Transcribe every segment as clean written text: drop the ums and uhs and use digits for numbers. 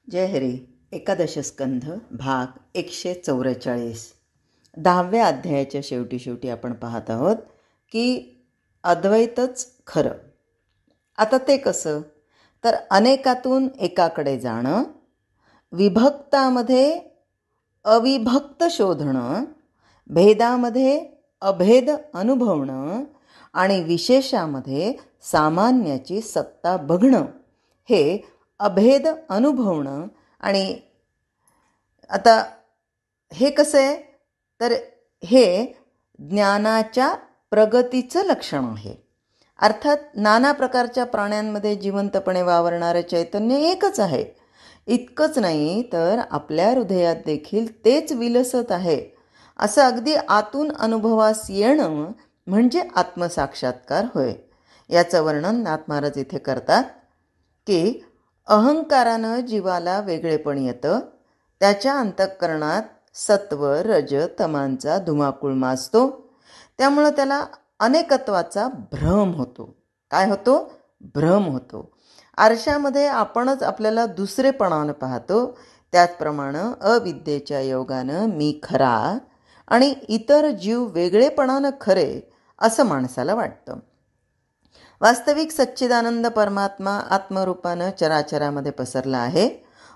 जय हरी. एकादश स्कंध भाग 144. 10व्या अध्यायाच्या शेवटी आपण पाहत आहोत की अद्वैतच खरं. आता ते कसं, तर अनेकातून एकाकडे जाणं, विभक्तामध्ये अविभक्त शोधणं, भेदामध्ये अभेद अनुभवणं आणि विशेषामध्ये सामान्याची सत्ता बघणं, हे अभेद अनुभवणं. आणि आता हे कसं आहे, तर हे ज्ञानाच्या प्रगतीचं लक्षण आहे. अर्थात नाना प्रकारच्या प्राण्यांमध्ये जिवंतपणे वावरणारं चैतन्य एकच आहे. इतकंच नाही तर आपल्या हृदयात देखील तेच विलसत आहे, असं अगदी आतून अनुभवास येणं म्हणजे आत्मसाक्षात्कार होय. याचं वर्णन नाथ महाराज इथे करतात की अहंकारानं जीवाला वेगळेपण येतं. त्याच्या अंतःकरणात सत्व रज तमांचा धुमाकूळ माजतो. त्यामुळं त्याला अनेकत्वाचा भ्रम होतो. काय होतो? भ्रम होतो. आरशामध्ये आपणच आपल्याला दुसरेपणानं पाहतो. त्याचप्रमाणे अविद्येच्या योगानं मी खरा आणि इतर जीव वेगळेपणानं खरे असं माणसाला वाटतं. वास्तविक सच्चिदानंद परमात्मा आत्मरूपानं चराचरामध्ये पसरला आहे.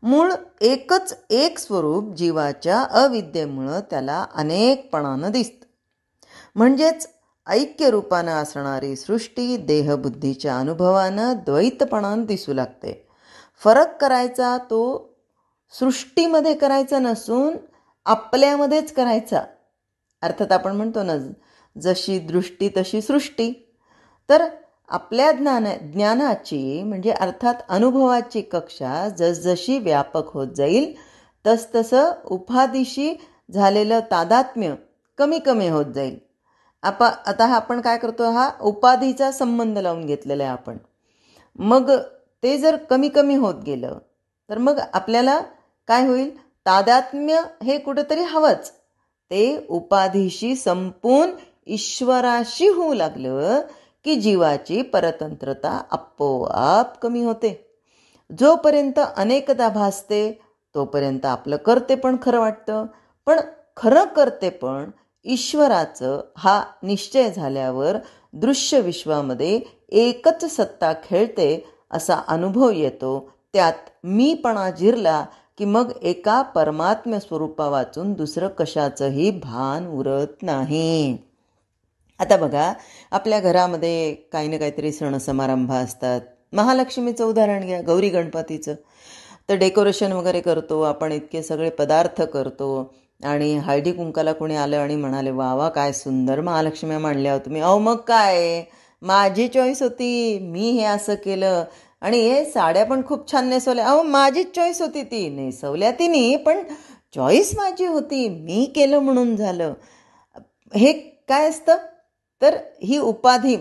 मूळ एकच एक स्वरूप जीवाच्या अविद्येमुळं त्याला अनेकपणानं दिसतं. म्हणजेच ऐक्य रूपानं असणारी सृष्टी देहबुद्धीच्या अनुभवानं द्वैतपणानं दिसू लागते. फरक करायचा तो सृष्टीमध्ये करायचा नसून आपल्यामध्येच करायचा. अर्थात आपण म्हणतो ना, जशी दृष्टी तशी सृष्टी. तर आपल्या ज्ञानाची म्हणजे अर्थात अनुभवाची कक्षा जसजशी व्यापक होत जाईल तसतसं उपाधीशी झालेलं तादात्म्य कमी कमी होत जाईल. आता आपण काय करतो, हा उपाधीचा संबंध लावून घेतलेला आहे आपण. मग ते जर कमी कमी होत गेलं तर मग आपल्याला काय होईल, तादात्म्य हे कुठेतरी हवंच. ते उपाधीशी संपून ईश्वराशी होऊ लागलं की जीवाची परतंत्रता आपोआप कमी होते. जोपर्यंत अनेकदा भासते तोपर्यंत आपलं कर्तेपण खरं वाटतं. पण खरं कर्तेपण ईश्वराचं हा निश्चय झाल्यावर दृश्य विश्वामध्ये एकच सत्ता खेळते असा अनुभव येतो. त्यात मीपणा जिरला की मग एका परमात्म्य स्वरूपा वाचून दुसरं कशाचंही भान उरत नाही. आता बघा, आपल्या घरामध्ये काही ना काहीतरी सण समारंभ असतात. महालक्ष्मीचं उदाहरण घ्या, गौरी गणपतीचं. तर डेकोरेशन वगैरे करतो आपण, इतके सगळे पदार्थ करतो. आणि हळदी कुंकाला कोणी आलं आणि म्हणाले, वा वा काय सुंदर महालक्ष्मी मांडल्या हो तुम्ही. अहो मग काय, माझी चॉईस होती, मी हे असं केलं. आणि हे साड्या पण खूप छान नेसवल्या. अहो माझीच चॉईस होती, ती नेसवल्या तिने, पण चॉईस माझी होती, मी केलं म्हणून झालं. हे काय असतं, तर ही उपाधी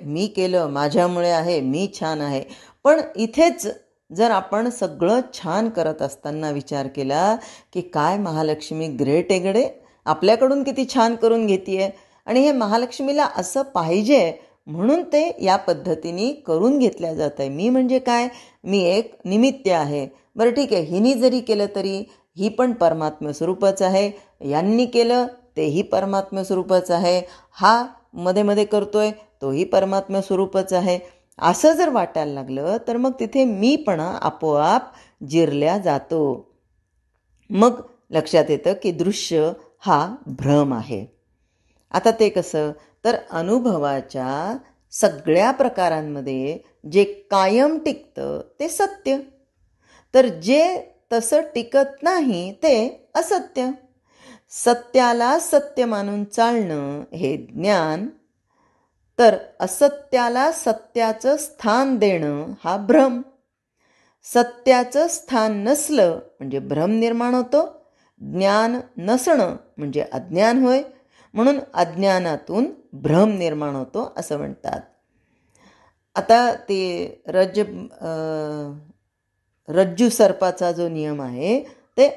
मी केलं, माझ्यामुळे आहे, मी छान आहे. पण इथेच जर आपण सगळं छान करत असताना विचार केला की काय महालक्ष्मी ग्रेट आहे गडे, आपल्याकडून किती छान करून घेतीये. आणि हे महालक्ष्मीला असं पाहिजे म्हणून ते या पद्धतीने करून घेतल्या जात आहे. मी म्हणजे काय, मी एक निमित्त आहे. बरं ठीक आहे, हिनी जरी केलं तरी ही पण परमात्म्य स्वरूपच आहे, यांनी केलं तेही परमात्म्य स्वरूपच आहे, हा मध्ये मध्ये करतोय तोही परमात्म्य स्वरूपच आहे. असं जर वाटायला लागलं तर मग तिथे मीपणा आपोआप जिरल्या जातो. मग लक्षात येतं की दृश्य हा भ्रम आहे. आता ते कसं, तर अनुभवाच्या सगळ्या प्रकारांमध्ये जे कायम टिकतं ते सत्य, तर जे तसं टिकत नाही ते असत्य. सत्याला सत्य मानून चालणं हे ज्ञान, तर असत्याला सत्याचं स्थान देणं हा भ्रम. सत्याचं स्थान नसलं म्हणजे भ्रम निर्माण होतो. ज्ञान नसणं म्हणजे अज्ञान होय. म्हणून अज्ञानातून भ्रम निर्माण होतो असं म्हणतात. आता ते रज्जू सर्पाचा जो नियम आहे ते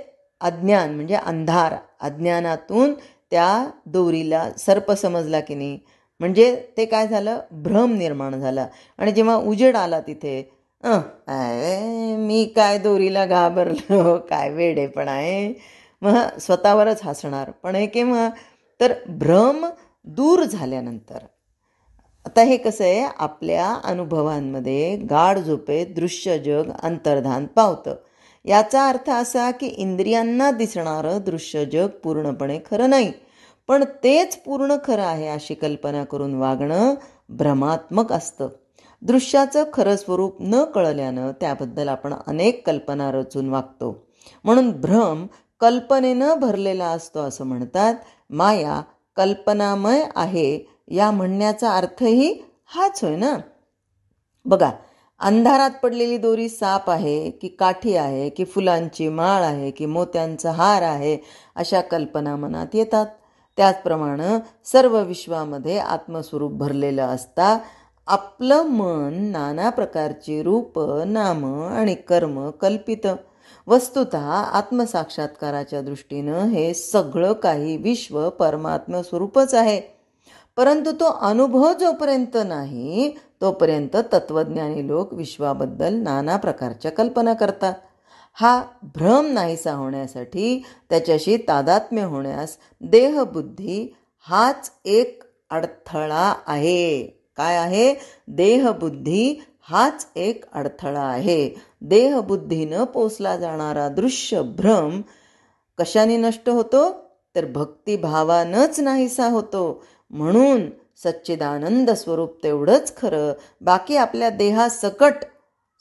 अज्ञान म्हणजे अंधार, अज्ञानातून त्या दोरीला सर्प समजला की नाही, म्हणजे ते काय झालं, भ्रम निर्माण झाला. आणि जेव्हा उजेड आला तिथे मी काय दोरीला घाबरलो, काय वेडेपण आहे. मग स्वतःवरच हसणार. पण हे केव्हा? तर भ्रम दूर झाल्यानंतर. आता हे कसं आहे, आपल्या अनुभवांमध्ये गाढ झोपेत दृश्य जग अंतर्धान पावतं. याचा अर्थ असा की इंद्रियांना दिसणारं दृश्य जग पूर्णपणे खरं नाही, पण तेच पूर्ण खरं आहे अशी कल्पना करून वागणं भ्रमात्मक असतं. दृश्याचं खरं स्वरूप न कळल्यानं त्याबद्दल आपण अनेक कल्पना रचून वागतो. म्हणून भ्रम कल्पनेनं भरलेला असतो असं म्हणतात. माया कल्पनामय आहे या म्हणण्याचा अर्थही हाच होय ना. बघा, अंधारात पडलेली दोरी साप आहे की काठी आहे की फुलांची माळ आहे की मोत्यांचा हार आहे, अशा कल्पना मनात येतात. त्याचप्रमाणे सर्व विश्वामध्ये आत्मस्वरूप भरलेलं असता आपलं मन नाना प्रकारची रूप, नाम आणि कर्म कल्पितं. वस्तुतः आत्मसाक्षात्काराच्या दृष्टीनं हे सगळं काही विश्व परमात्म स्वरूपच आहे. परंतु तो अनुभव जोपर्यंत नाही तोपर्यंत तत्त्वज्ञानी लोक विश्वाबद्दल नाना प्रकारच्या कल्पना करतात. हा भ्रम नाहीसा होण्यासाठी, त्याच्याशी तादात्म्य होण्यास देहबुद्धी हाच एक अडथळा आहे. काय आहे? देहबुद्धी हाच एक अडथळा आहे. देहबुद्धीनं पोचला जाणारा दृश्य भ्रम कशाने नष्ट होतो? तर भक्तिभावानंच नाहीसा होतो. म्हणून सच्चिदानंद स्वरूप तेवढंच खरं, बाकी आपल्या देहासकट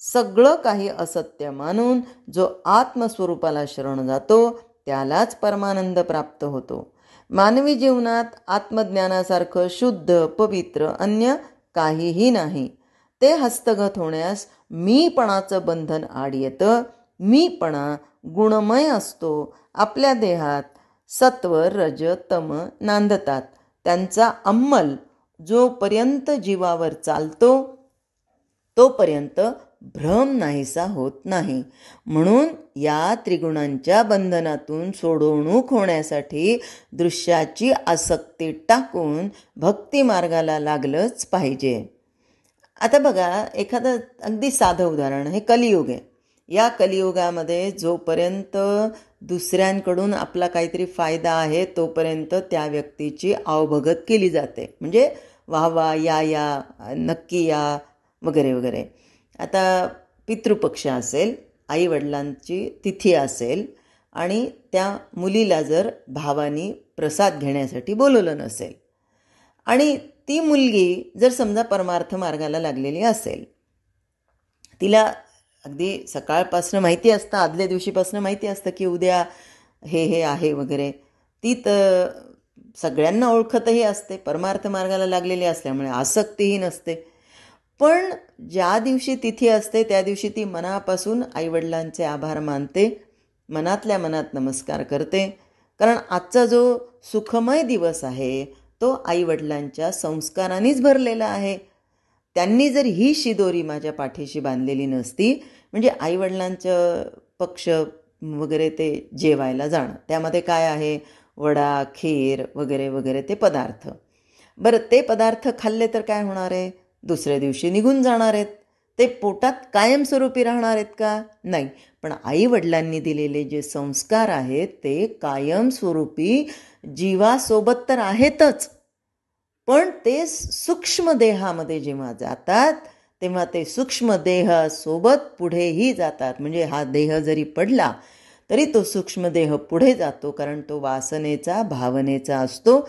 सगळं काही असत्य मानून जो आत्मस्वरूपाला शरण जातो त्यालाच परमानंद प्राप्त होतो. मानवी जीवनात आत्मज्ञानासारखं शुद्ध पवित्र अन्य काहीही नाही. ते हस्तगत होण्यास मीपणाचं बंधन आड येतं. मीपणा गुणमय असतो. आपल्या देहात सत्व रज तम नांदतात. त्यांचा अंमल जोपर्यंत जीवावर चालतो तोपर्यंत भ्रम नाहीसा होत नाही. म्हणून या त्रिगुणांच्या बंधनातून सोडवणूक होण्यासाठी दृश्याची आसक्ती टाकून भक्तिमार्गाला लागलंच पाहिजे. आता बघा, एखादं अगदी साधं उदाहरण, हे कलियुग आहे. या कलियुगामध्ये जोपर्यंत दुसऱ्यांकडून आपला काहीतरी फायदा आहे तोपर्यंत त्या व्यक्तीची आवभगत केली जाते. म्हणजे वाह या नक्की या वगैरे वगैरे. आता पितृपक्ष असेल, आईवडिलांची तिथी असेल आणि त्या मुलीला जर भावानी प्रसाद घेण्यासाठी बोलवलं नसेल आणि ती मुलगी जर समजा परमार्थ मार्गाला लागलेली असेल, तिला अगदी सकाळपासनं माहिती असतं, आदल्या दिवशीपासनं माहिती असतं की उद्या हे आहे वगैरे. ती तर सगळ्यांना ओळखतही असते, परमार्थ मार्गाला लागलेली असल्यामुळे आसक्तीही नसते. पण ज्या दिवशी तिथी असते त्या दिवशी ती मनापासून आईवडिलांचे आभार मानते, मनातल्या मनात नमस्कार करते. कारण आजचा जो सुखमय दिवस आहे तो आईवडिलांच्या संस्कारांनीच भरलेला आहे. त्यांनी जर ही शिदोरी माझ्या पाठीशी बांधलेली नसती, म्हणजे आईवडिलांचं पक्ष वगैरे ते जेवायला जाणं, त्यामध्ये काय आहे? वडा, खीर वगैरे वगैरे ते पदार्थ. बरं, ते पदार्थ खाल्ले तर काय होणार आहे? दुसऱ्या दिवशी निघून जाणार आहेत. ते पोटात कायमस्वरूपी राहणार आहेत का? नाही. पण आईवडिलांनी दिलेले जे संस्कार आहेत ते कायमस्वरूपी जीवासोबत तर आहेतच, पण ते सूक्ष्म देहामध्ये जेव्हा जातात तेव्हा ते सूक्ष्म देहासोबत पुढेही जातात. म्हणजे हा देह जरी पडला तरी तो सूक्ष्म देह पुढे जातो, कारण तो वासनेचा भावनेचा असतो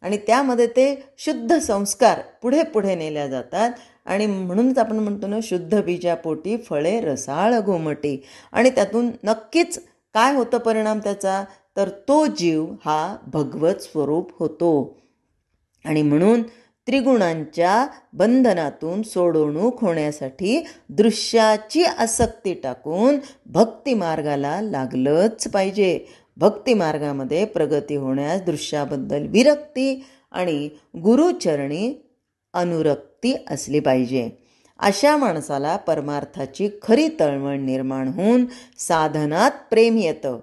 आणि त्यामध्ये ते शुद्ध संस्कार पुढे पुढे नेल्या जातात. आणि म्हणूनच आपण म्हणतो ना, शुद्ध बीजापोटी फळे रसाळ गोमटी. आणि त्यातून नक्कीच काय होतं परिणाम त्याचा? तर तो जीव हा भगवत स्वरूप होतो. आणि म्हणून त्रिगुणांच्या बंधनातून सोडवणूक होण्यासाठी दृश्याची आसक्ती टाकून भक्तिमार्गाला लागलंच पाहिजे. भक्तिमार्गामध्ये प्रगती होण्यास दृश्याबद्दल विरक्ती आणि गुरुचरणी अनुरक्ती असली पाहिजे. अशा माणसाला परमार्थाची खरी तळमळ निर्माण होऊन साधनात प्रेम येतं.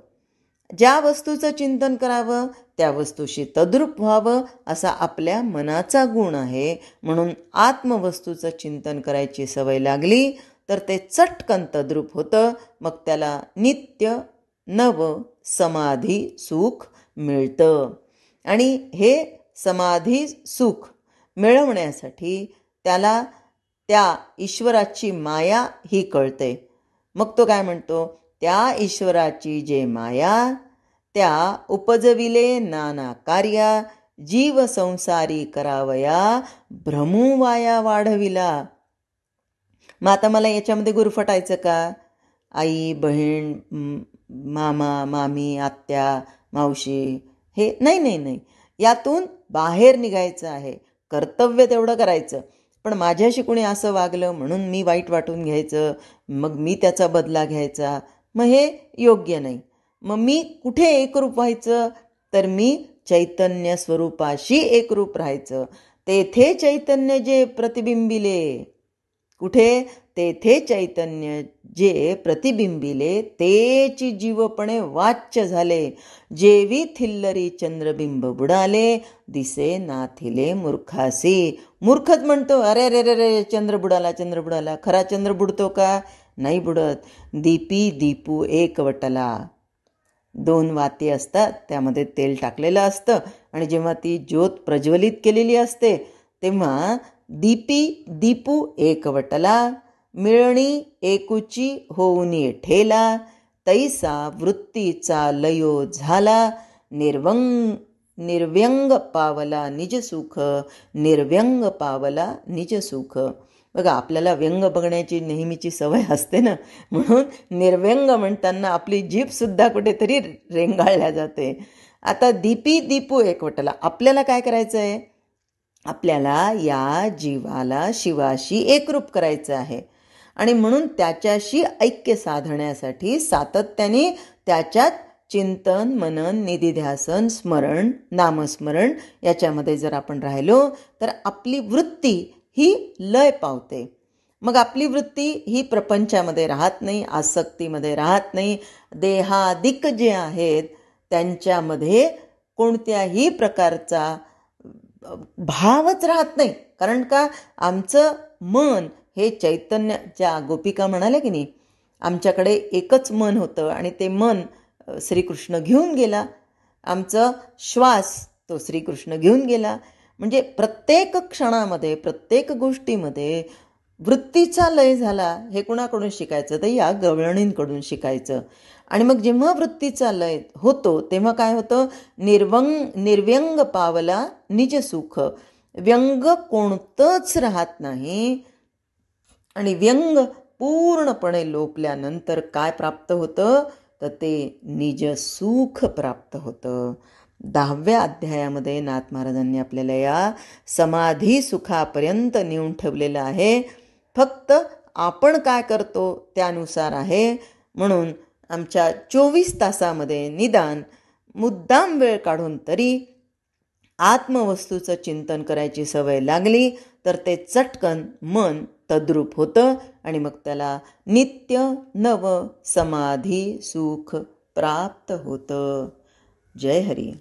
ज्या वस्तूचं चिंतन करावं त्या वस्तूशी तद्रूप व्हावं असा आपल्या मनाचा गुण आहे. म्हणून आत्मवस्तूचं चिंतन करायची सवय लागली तर ते चटकन तद्रूप होतं. मग त्याला नित्य नव समाधी सुख मिळतं. आणि हे समाधी सुख मिळवण्यासाठी त्याला त्या ईश्वराची माया ही कळते. मग तो काय म्हणतो, त्या ईश्वराची जे माया त्या उपजविले नाना कार्या, जीव संसारी करावया भ्रमूवाया वाढविला. मग आता मला याच्यामध्ये गुरफटायचं का? आई, बहीण, मामा, मामी, आत्या, मावशी, हे नाही नाही नाही, यातून बाहेर निघायचं आहे. कर्तव्य तेवढं करायचं, पण माझ्याशी कुणी असं वागलं म्हणून मी वाईट वाटून घ्यायचं, मग मी त्याचा बदला घ्यायचा, मग हे योग्य नाही. मग मी कुठे एकरूप व्हायचं, तर मी चैतन्य स्वरूपाशी एकरूप राहायचं. तेथे चैतन्य जे प्रतिबिंबिले, कुठे? तेथे चैतन्य जे प्रतिबिंबिले, तेची जीवपणे वाच्य झाले. जेवी थिल्लरी चंद्रबिंब बुडाले, दिसे नाथिले मूर्खासी. मूर्खच म्हणतो, अरे अरे रे रे, चंद्र बुडाला, चंद्र बुडाला. खरा चंद्र बुडतो का? नाही बुडत. दीपी दीपू एकवटला. 2 वाती असतात, त्यामध्ये तेल टाकलेलं असतं, आणि जेव्हा ती ज्योत प्रज्वलित केलेली असते तेव्हा दीपी दीपू एकवटला, मिळणी एकुची होऊनी ठेला, तैसा वृत्तीचा लयो झाला, निर्व्यंग पावला निजसुख, निर्व्यंग पावला निजसुख. बघा, आपल्याला व्यंग बघण्याची नेहमीची सवय असते ना, म्हणून निर्व्यंग म्हणताना आपली जीभसुद्धा कुठेतरी रेंगाळल्या जाते. आता दीपी दीपू एकवटला, आपल्याला काय करायचं आहे? आपल्याला या जीवाला शिवाशी एकरूप करायचं आहे. आणि म्हणून त्याच्याशी ऐक्य साधण्यासाठी सातत्याने त्याच्यात चिंतन, मनन, निधिध्यासन, स्मरण, नामस्मरण याच्यामध्ये जर आपण राहिलो तर आपली वृत्ती ही लय पावते. मग आपली वृत्ती ही प्रपंचामध्ये राहत नाही, आसक्तीमध्ये राहत नाही. देहादिक जे आहेत त्यांच्यामध्ये कोणत्याही प्रकारचा भावच राहत नाही. कारण का? आमचं मन हे चैतन्याच्या, गोपिका म्हणाल्या की नाही, आमच्याकडे एकच मन होतं आणि ते मन श्रीकृष्ण घेऊन गेला. आमचं श्वास तो श्रीकृष्ण घेऊन गेला. म्हणजे प्रत्येक क्षणामध्ये, प्रत्येक गोष्टीमध्ये वृत्तीचा लय झाला. हे कुणाकडून शिकायचं? तर या गवळणींकडून शिकायचं. आणि मग जेव्हा वृत्तीचा लय होतो तेव्हा काय होतं? निर्व्यंग पावला निजसुख. व्यंग कोणतंच राहत नाही. आणि व्यंग पूर्णपणे लोपल्यानंतर काय प्राप्त होतं? तर ते निजसुख प्राप्त होतं. 10व्या अध्यायामध्ये नाथ महाराजांनी आपल्याला या समाधी सुखापर्यंत नेऊन ठेवलेलं आहे. फक्त आपण काय करतो त्यानुसार आहे. म्हणून आमच्या 24 तासामध्ये निदान मुद्दाम वेळ काढून तरी आत्मवस्तूचं चिंतन करायची सवय लागली तर ते चटकन मन तद्रूप होतं आणि मग त्याला नित्य नव समाधी सुख प्राप्त होतं. जय हरी.